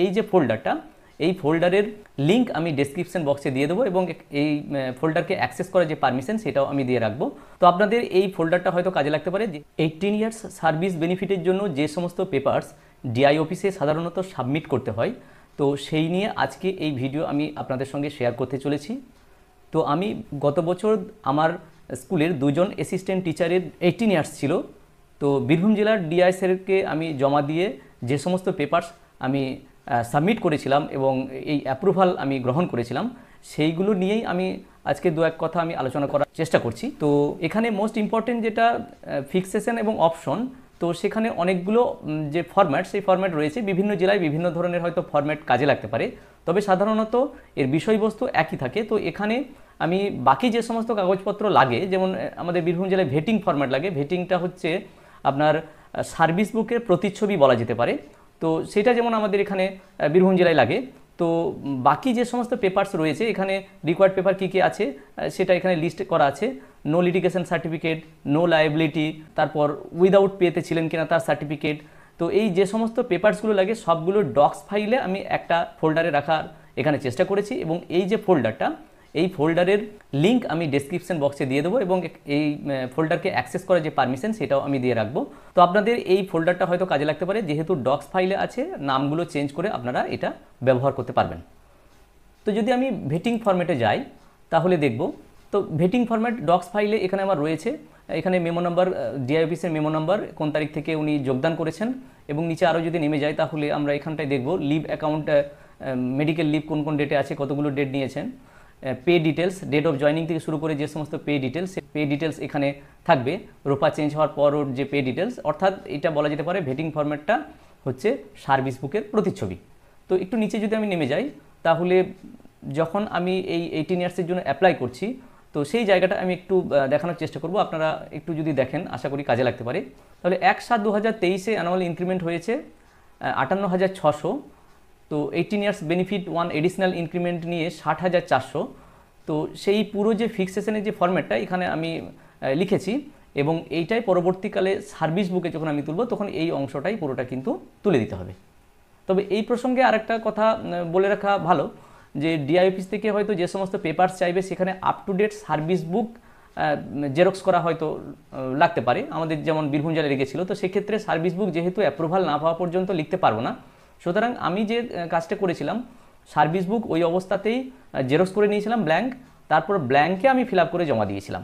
এই যে ফোল্ডারটা, এই ফোল্ডারের লিঙ্ক আমি ডেসক্রিপশন বক্সে দিয়ে দেবো এবং এই ফোল্ডারকে অ্যাক্সেস করার যে পারমিশন সেটাও আমি দিয়ে রাখবো। তো আপনাদের এই ফোল্ডারটা হয়তো কাজে লাগতে পারে। 18 ইয়ার্স সার্ভিস বেনিফিটের জন্য যে সমস্ত পেপারস ডিআই অফিসে সাধারণত সাবমিট করতে হয়, তো সেই নিয়ে আজকে এই ভিডিও আমি আপনাদের সঙ্গে শেয়ার করতে চলেছি। তো আমি গত বছর আমার স্কুলের দুজন অ্যাসিস্ট্যান্ট টিচারের 18 ইয়ার্স ছিল। তো বীরভূম জেলার ডিআই স্যারকে আমি জমা দিয়ে যে সমস্ত পেপারস আমি সাবমিট করেছিলাম এবং এই অ্যাপ্রুভাল আমি গ্রহণ করেছিলাম, সেইগুলো নিয়েই আমি আজকে দু এক কথা আমি আলোচনা করার চেষ্টা করছি। তো এখানে মোস্ট ইম্পর্টেন্ট যেটা ফিক্সেশন এবং অপশন, তো সেখানে অনেকগুলো যে ফরম্যাট, সেই ফরম্যাট রয়েছে। বিভিন্ন জেলায় বিভিন্ন ধরনের হয়তো ফরম্যাট কাজে লাগতে পারে, তবে সাধারণত এর বিষয়বস্তু একই থাকে। তো এখানে আমি বাকি যে সমস্ত কাগজপত্র লাগে, যেমন আমাদের বীরভূম জেলায় ভেটিং ফরম্যাট লাগে। ভেটিংটা হচ্ছে আপনার সার্ভিস বুকের প্রতিচ্ছবি বলা যেতে পারে। তো সেটা যেমন আমাদের এখানে বীরভূম জেলায় লাগে। তো বাকি যে সমস্ত পেপারস রয়েছে, এখানে রিকোয়ার্ড পেপার কী কী আছে সেটা এখানে লিস্ট করা আছে। No litigation certificate, no liability, তারপর উইদাউট পেতে ছিলেন কিনা তার সার্টিফিকেট। তো এই যে সমস্ত পেপারসগুলো লাগে সবগুলো ডক্স ফাইলে আমি একটা ফোল্ডারে রাখার এখানে চেষ্টা করেছি এবং এই যে ফোল্ডারটা, এই ফোল্ডারের লিঙ্ক আমি ডেসক্রিপশন বক্সে দিয়ে দেবো এবং এই ফোল্ডারকে অ্যাক্সেস করার যে পারমিশন সেটাও আমি দিয়ে রাখবো। তো আপনাদের এই ফোল্ডারটা হয়তো কাজে লাগতে পারে, যেহেতু ডক্স ফাইলে আছে, নামগুলো চেঞ্জ করে আপনারা এটা ব্যবহার করতে পারবেন। তো যদি আমি ভেটিং ফরম্যাটে যাই তাহলে দেখব, তো ভেটিং ফরম্যাট ডক্স ফাইলে এখানে আমার রয়েছে। এখানে মেমো নাম্বার, ডিআই অফিসের মেমো নাম্বার, কোন তারিখ থেকে উনি যোগদান করেছেন, এবং নিচে আরও যদি নেমে যায় তাহলে আমরা এখানটায় দেখব লিভ অ্যাকাউন্ট, মেডিকেল লিভ কোন কোন ডেটে আছে, কতগুলো ডেট নিয়েছেন, pay details, date of joining থেকে শুরু করে যে সমস্ত পে ডিটেলস এখানে থাকবে। রোপা চেঞ্জ হওয়ার পর ওর যে পে ডিটেলস, অর্থাৎ এটা বলা যেতে পারে ভেটিং ফরম্যাটটা হচ্ছে সার্ভিস বুকের প্রতিচ্ছবি। তো একটু নিচে যদি আমি নেমে যাই তাহলে যখন আমি এই 18 ইয়ার্সের জন্য অ্যাপ্লাই করছি, তো সেই জায়গাটা আমি একটু দেখানোর চেষ্টা করব। আপনারা একটু যদি দেখেন আশা করি কাজে লাগতে পারে। তাহলে 1/7/2023 অ্যানুয়াল ইনক্রিমেন্ট হয়েছে 58,600। তো 18 ইয়ার্স বেনিফিট 1 এডিশনাল ইনক্রিমেন্ট নিয়ে 60,400। তো সেই পুরো যে ফিক্সেশনের যে ফরম্যাটটা এখানে আমি লিখেছি এবং এইটাই পরবর্তীকালে সার্ভিস বুকে যখন আমি তুলব তখন এই অংশটাই পুরোটা কিন্তু তুলে দিতে হবে। তবে এই প্রসঙ্গে আরেকটা কথা বলে রাখা ভালো, যে ডিআই অফিস থেকে হয়তো যে সমস্ত পেপারস চাইবে সেখানে up to date service book xerox করা হয়তো লাগতে পারে। আমাদের যেমন বীরভূম জেলায় লেগেছিল, তো সেক্ষেত্রে সার্ভিস বুক যেহেতু অ্যাপ্রুভাল না পাওয়া পর্যন্ত লিখতে পারবো না, সুতরাং আমি যে কাজটা করেছিলাম সার্ভিস বুক ওই অবস্থাতেই জেরক্স করে নিয়েছিলাম ব্ল্যাঙ্ক, তারপর ব্ল্যাঙ্কে আমি ফিল আপ করে জমা দিয়েছিলাম।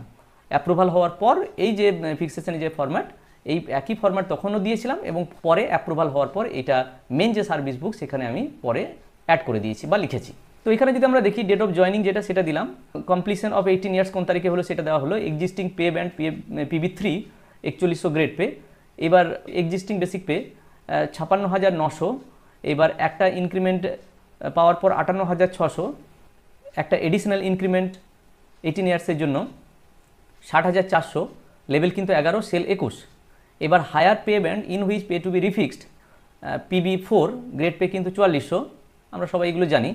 অ্যাপ্রুভাল হওয়ার পর এই যে ফিক্সেশনের যে ফরম্যাট, এই একই ফরম্যাট তখনও দিয়েছিলাম এবং পরে অ্যাপ্রুভাল হওয়ার পর এটা মেন যে সার্ভিস বুক সেখানে আমি পরে অ্যাড করে দিয়েছি বা লিখেছি। তো এখানে যদি আমরা দেখি ডেট অফ জয়নিং যেটা সেটা দিলাম, কমপ্লিশন অফ 18 ইয়ার্স কোন তারিখে হলো সেটা দেওয়া হলো, existing pay band PB3 4100 grade pay. এবার এক্সিস্টিং বেসিক পে 56,900। এবার একটা ইনক্রিমেন্ট পাওয়ার পর 58,600, একটা এডিশনাল ইনক্রিমেন্ট 18 ইয়ার্সের জন্য 60,400, লেভেল কিন্তু 11, সেল 21। এবার higher pay band in which pay to be refixed PB4 grade pay কিন্তু 4400, আমরা সবাই এগুলো জানি।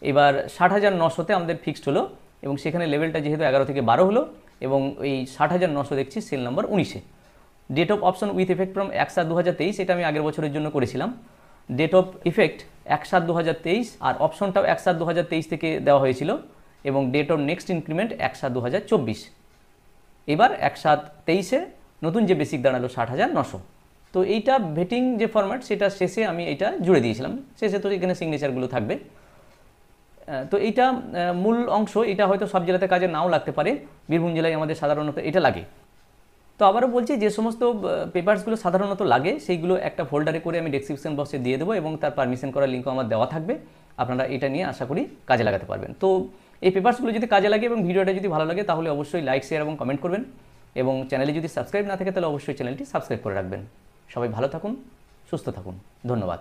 এবার 60,900তে আমাদের ফিক্সড হলো এবং সেখানে লেভেলটা যেহেতু 11 থেকে 12 হলো এবং এই 60,900 দেখছি সেল নাম্বার 19-এ। Date of option with effect from 1/7/2023, এটা আমি আগের বছরের জন্য করেছিলাম। ডেট অফ ইফেক্ট 1/7/2023 আর অপশনটাও 1/7/2023 থেকে দেওয়া হয়েছিল এবং ডেট অফ নেক্সট ইনক্রিমেন্ট 1/7/2024। এবার 1/7/23-এ নতুন যে বেসিক দাঁড়ালো 60,900। তো এইটা ভেটিং যে ফরম্যাট সেটা শেষে আমি এটা জুড়ে দিয়েছিলাম, শেষে তো এখানে সিগনেচারগুলো থাকবে। তো এইটা মূল অংশ, এটা হয়তো সব জেলাতে কাজে নাও লাগতে পারে, বীরভূম জেলায় আমাদের সাধারণত এটা লাগে। তো আবারও বলছি, যে সমস্ত পেপারসগুলো সাধারণত লাগে সেইগুলো একটা ফোল্ডারে করে আমি ডেসক্রিপশন বক্সে দিয়ে দেবো এবং তার পারমিশন করার লিঙ্কও আমার দেওয়া থাকবে। আপনারা এটা নিয়ে আশা করি কাজে লাগাতে পারবেন। তো এই পেপারসগুলো যদি কাজে লাগে এবং ভিডিওটা যদি ভালো লাগে তাহলে অবশ্যই লাইক, শেয়ার এবং কমেন্ট করবেন, এবং চ্যানেলে যদি সাবস্ক্রাইব না থাকে তাহলে অবশ্যই চ্যানেলটি সাবস্ক্রাইব করে রাখবেন। সবাই ভালো থাকুন, সুস্থ থাকুন, ধন্যবাদ।